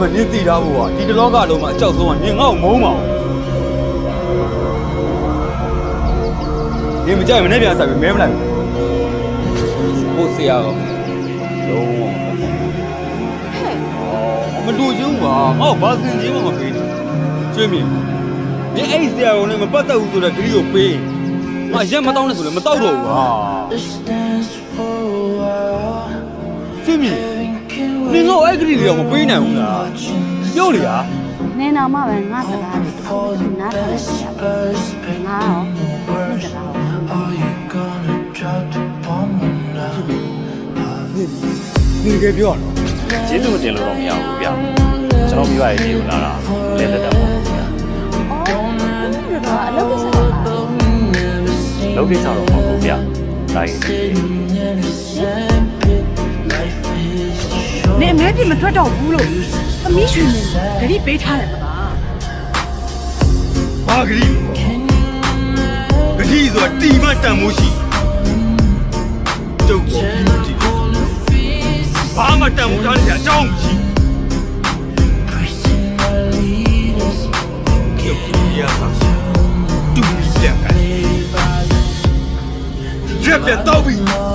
မနင်းတည်ထားဖို့ကဒီတလောကလုံးမှာအကြောက်ဆုံးကနင်ငါ့ကိုမုန်းပါဘူးနင်မကြိုက်မနဲ့ပြန်ဆက်ပြီးမဲမလိုက်ဘူးကိုဆရာကောလုံးဝမတူချင်ပါငါ့ဘာစင်ကြီးမှမပေးဘူးကျွေးမြင်ဒီအိတ်ဆရာကလည်းမပတ်သက်ဘူးဆိုတော့ဂရီကိုပေးငါရက်မတောင်းနဲ့ဆိုလည်းမတောက်တော့ဘူးဟာကျွေးမြင်နင်တို့အဲ့ဂရီတွေတော့မပေးနိုင်ဘူးလားပြောလေဟာနင်တော်မှပဲငါစကားတွေတော့နားထောင်နေရပါငါရောနင်စကား你给表了？ကျေးဇူးတင်လို့တော့မရဘူးဗျကျွန်တော်မိဘရဲ့ကျေးဇူးလာတာလဲလက်တက်ပါဘူးဗျ အော်အလုပ်ကိစ္စတော့ လုပ်ကိစ္စတော့မဟုတ်ဘူးဗျဒါကြီးနေအမဲပြမထွက်တော့ဘူးလို့သမီးရွှေနေဂရိပေးထားတယ်မလားဘာဂရီဂရီဆိုတာတီမတန်မိုးရှိကျုပ်ကိုတီဘာမှတန်မိုးထားနေတဲ့အကြောင်းမရှိကျုပ်ကိုရပါတူပြီးပြန်ကန်ရက်ပြတ်တော့ပြီ